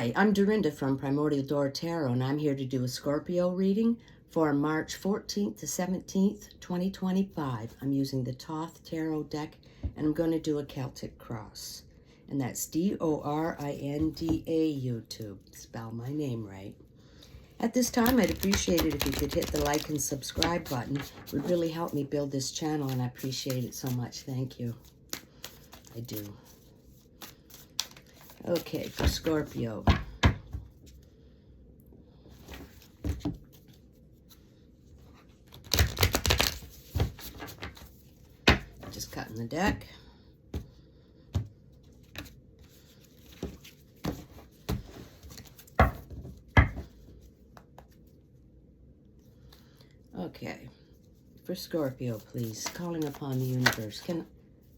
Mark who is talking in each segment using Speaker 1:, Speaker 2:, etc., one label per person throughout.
Speaker 1: Hi, I'm Dorinda from Primordial Door Tarot, and I'm here to do a Scorpio reading for March 14th to 17th, 2025. I'm using the Thoth Tarot deck, and I'm going to do a Celtic cross. And that's D-O-R-I-N-D-A, YouTube. Spell my name right. At this time, I'd appreciate it if you could hit the like and subscribe button. It would really help me build this channel, and I appreciate it so much. Thank you. I do. Okay, for Scorpio. Just cutting the deck. Okay, for Scorpio, please. Calling upon the universe. Can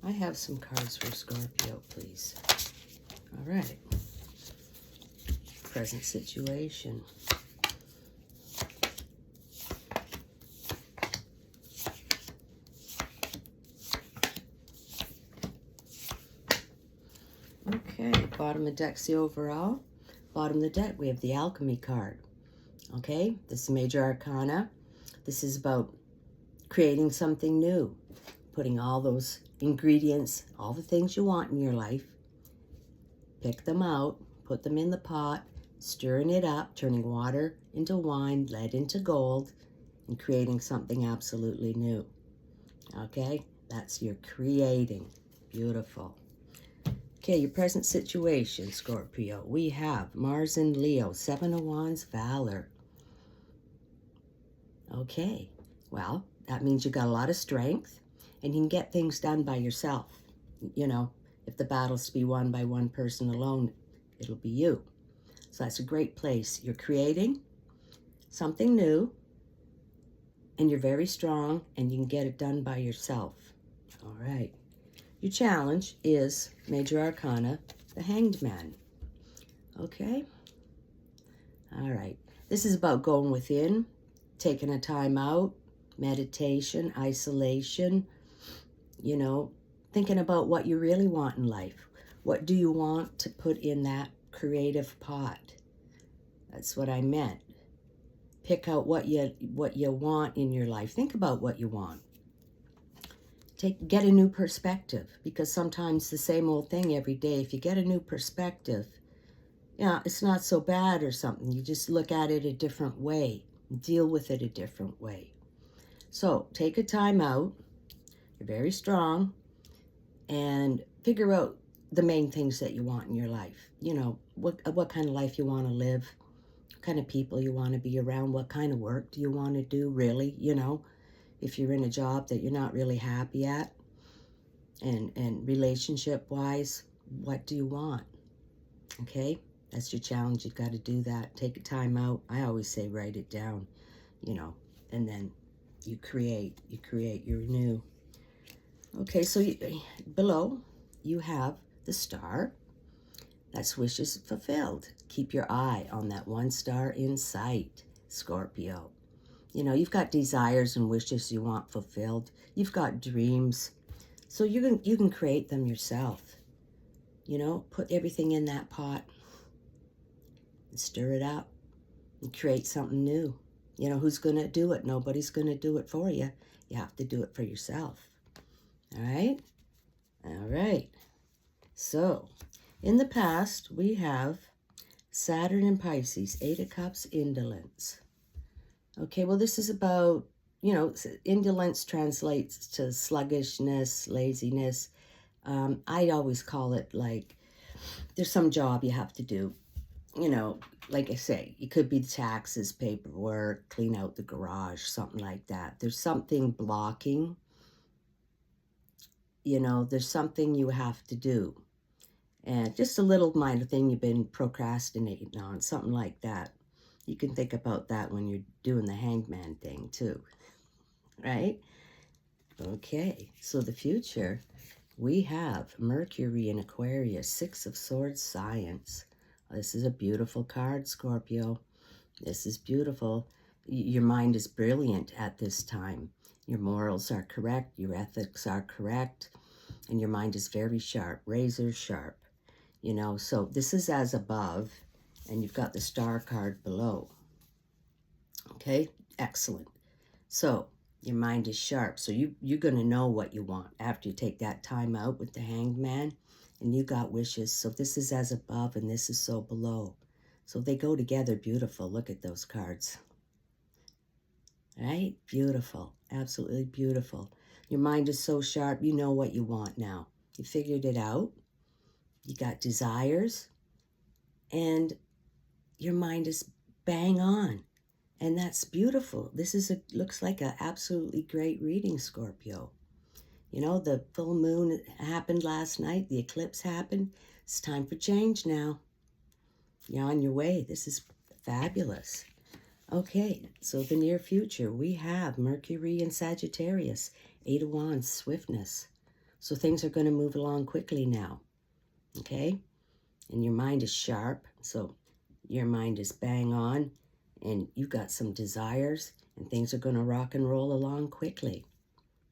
Speaker 1: I have some cards for Scorpio, please? All right. Present situation. Okay, bottom of the deck's the overall. Bottom of the deck, we have the Alchemy card. Okay, this is Major Arcana. This is about creating something new, putting all those ingredients, all the things you want in your life, pick them out, put them in the pot, stirring it up, turning water into wine, lead into gold, and creating something absolutely new. Okay, that's your creating. Beautiful. Okay, your present situation, Scorpio. We have Mars and Leo, Seven of Wands, Valor. Okay, well, that means you got a lot of strength and you can get things done by yourself. You know, if the battle's to be won by one person alone, it'll be you. So that's a great place. You're creating something new and you're very strong and you can get it done by yourself. All right. Your challenge is Major Arcana, the Hanged Man. Okay? All right. This is about going within, taking a time out, meditation, isolation, you know, thinking about what you really want in life. What do you want to put in that creative pot? That's what I meant. Pick out what you want in your life. Think about what you want. Get a new perspective, because sometimes the same old thing every day. If you get a new perspective, yeah, it's not so bad or something. You just look at it a different way, deal with it a different way. So take a time out. You're very strong, and figure out the main things that you want in your life. You know, what kind of life you want to live, what kind of people you want to be around, what kind of work do you want to do, really, you know. If you're in a job that you're not really happy at, and relationship-wise, what do you want? Okay, that's your challenge. You've got to do that. Take a time out. I always say write it down, you know, and then you create, you renew. Okay, so below you have the star. That's wishes fulfilled. Keep your eye on that one star in sight, Scorpio. You know, you've got desires and wishes you want fulfilled. You've got dreams. So you can create them yourself. You know, put everything in that pot and stir it up and create something new. You know, who's going to do it? Nobody's going to do it for you. You have to do it for yourself. All right? All right. So, in the past, we have Saturn and Pisces, Eight of Cups, indolence. Okay, well, this is about, you know, indolence translates to sluggishness, laziness. I always call it like there's some job you have to do. You know, like I say, it could be taxes, paperwork, clean out the garage, something like that. There's something blocking. You know, there's something you have to do. And just a little minor thing you've been procrastinating on, something like that. You can think about that when you're doing the hangman thing too, right? Okay, so the future, we have Mercury in Aquarius, Six of Swords, Science. This is a beautiful card, Scorpio. This is beautiful. Your mind is brilliant at this time. Your morals are correct, your ethics are correct, and your mind is very sharp, razor sharp. You know, so this is as above, And you've got the star card below. Okay, excellent. So your mind is sharp. So you're going to know what you want after you take that time out with the Hanged Man. And you got wishes. So this is as above and this is so below. So they go together beautiful. Look at those cards. Right? Beautiful. Absolutely beautiful. Your mind is so sharp. You know what you want now. You figured it out. You got desires. And your mind is bang on. And that's beautiful. This is looks like an absolutely great reading, Scorpio. You know, the full moon happened last night. The eclipse happened. It's time for change now. You're on your way. This is fabulous. Okay, so the near future, we have Mercury and Sagittarius, 8 of Wands, swiftness. So things are going to move along quickly now. Okay? And your mind is sharp. So your mind is bang on. And you've got some desires. And things are going to rock and roll along quickly.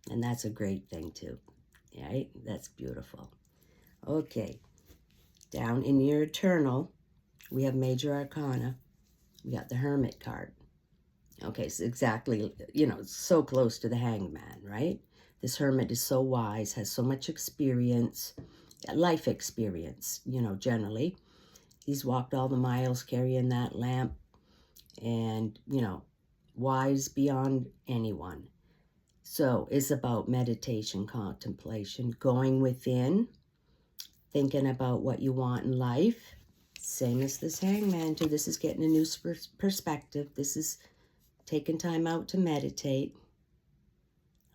Speaker 1: And that's a great thing too. Right? That's beautiful. Okay. Down in your eternal, we have Major Arcana. We got the Hermit card. Okay, so exactly, you know, so close to the Hanged Man, right? This Hermit is so wise, has so much experience, life experience, you know, generally. He's walked all the miles carrying that lamp and, you know, wise beyond anyone. So it's about meditation, contemplation, going within, thinking about what you want in life. Same as this Hangman too. This is getting a new perspective. This is taking time out to meditate.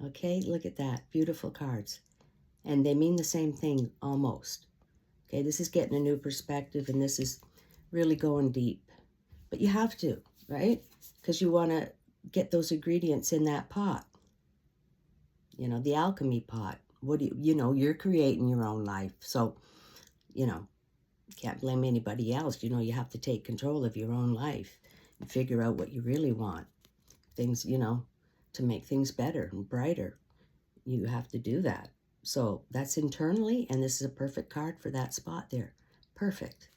Speaker 1: Okay, look at that. Beautiful cards. And they mean the same thing almost. Okay, this is getting a new perspective and this is really going deep. But you have to, right? Because you want to get those ingredients in that pot. You know, the alchemy pot. What do you know, you're creating your own life. So, you know, can't blame anybody else. You know, you have to take control of your own life and figure out what you really want. Things, you know, to make things better and brighter. You have to do that. So that's internally, and this is a perfect card for that spot there. Perfect.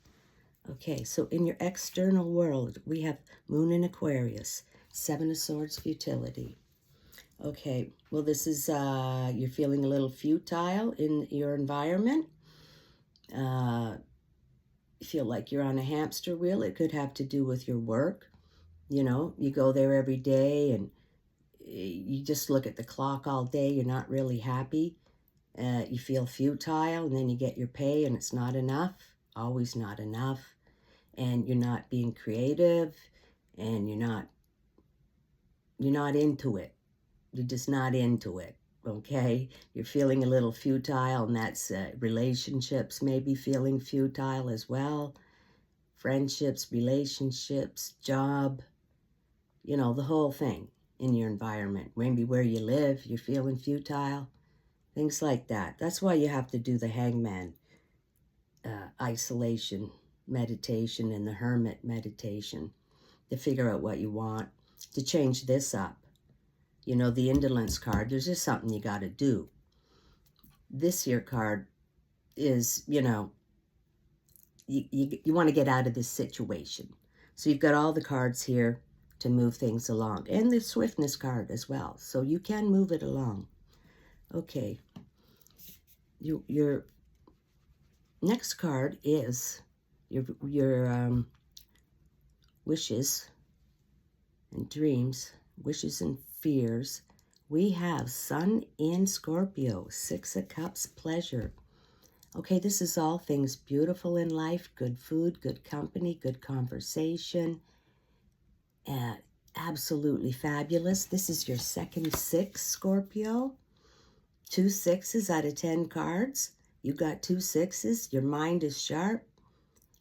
Speaker 1: Okay, so in your external world, we have Moon in Aquarius, 7 of Swords, futility. Okay, well, this is, you're feeling a little futile in your environment. You feel like you're on a hamster wheel. It could have to do with your work. You know, you go there every day and you just look at the clock all day. You're not really happy. You feel futile, and then you get your pay and it's not enough. Always not enough. And you're not being creative, and you're not into it. You're just not into it, okay? You're feeling a little futile, and that's relationships maybe feeling futile as well. Friendships, relationships, job, you know, the whole thing in your environment. Maybe where you live, you're feeling futile. Things like that. That's why you have to do the Hangman isolation meditation and the Hermit meditation to figure out what you want, to change this up. You know, the indolence card, there's just something you got to do. This here card is, you know, you want to get out of this situation. So you've got all the cards here to move things along. And the swiftness card as well. So you can move it along. Okay. Your next card is your wishes and dreams, wishes and fears. We have Sun in Scorpio, 6 of Cups, pleasure. Okay, this is all things beautiful in life, good food, good company, good conversation, absolutely fabulous. This is your second 6, Scorpio. 2 6s out of 10 cards. You got 2 6s. Your mind is sharp.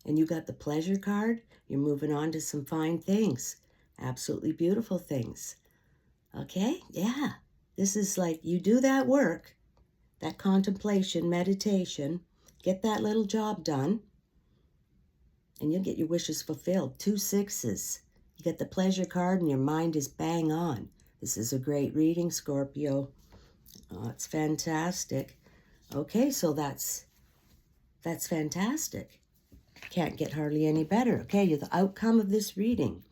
Speaker 1: And you got the pleasure card. You're moving on to some fine things. Absolutely beautiful things. Okay? Yeah. This is like you do that work, that contemplation, meditation, get that little job done, and you'll get your wishes fulfilled. 2 6s. You get the pleasure card and your mind is bang on. This is a great reading, Scorpio. Oh, it's fantastic. Okay, so that's fantastic. Can't get hardly any better. Okay, the outcome of this reading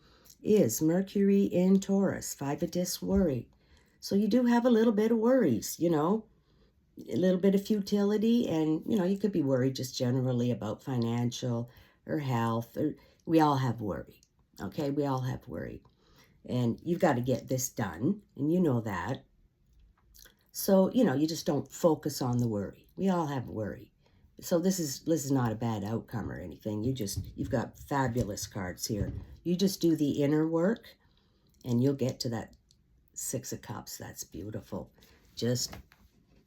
Speaker 1: is Mercury in Taurus, 5 of discs worry. So you do have a little bit of worries, you know, a little bit of futility, and, you know, you could be worried just generally about financial or health, or we all have worry. Okay, we all have worry. And you've got to get this done, and you know that. So, you know, you just don't focus on the worry. We all have worry. So this is not a bad outcome or anything. You've got fabulous cards here. You just do the inner work and you'll get to that 6 of Cups. That's beautiful. Just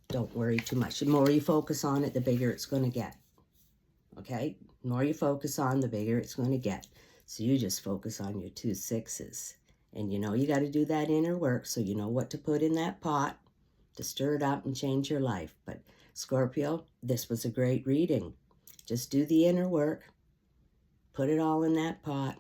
Speaker 1: don't worry too much. The more you focus on it, the bigger it's going to get. Okay? The more you focus on, the bigger it's going to get. So you just focus on your 2 6s. And you know you got to do that inner work so you know what to put in that pot to stir it up and change your life. But Scorpio, this was a great reading. Just do the inner work. Put it all in that pot.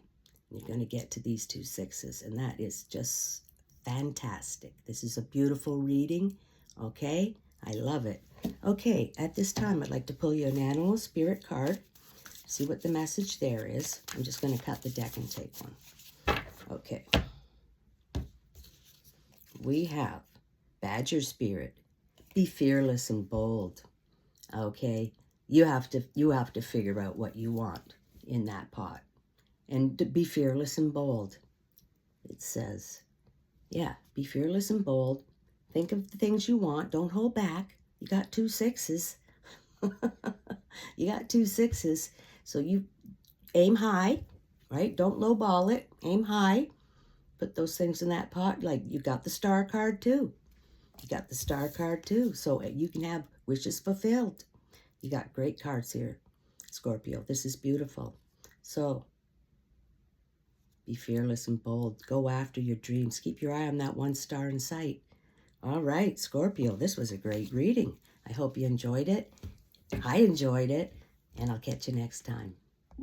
Speaker 1: You're going to get to these 2 6s. And that is just fantastic. This is a beautiful reading. Okay? I love it. Okay, at this time, I'd like to pull you an animal spirit card. See what the message there is. I'm just going to cut the deck and take one. Okay. We have Badger Spirit. Be fearless and bold. Okay? You have to figure out what you want in that pot. And to be fearless and bold. It says, yeah, be fearless and bold. Think of the things you want. Don't hold back. You got 2 6s. You got 2 6s. So you aim high, right? Don't lowball it. Aim high. Put those things in that pot. Like, you got the star card too. You got the star card too. So you can have wishes fulfilled. You got great cards here, Scorpio. This is beautiful. So be fearless and bold. Go after your dreams. Keep your eye on that 1 star in sight. All right, Scorpio, this was a great reading. I hope you enjoyed it. I enjoyed it, and I'll catch you next time.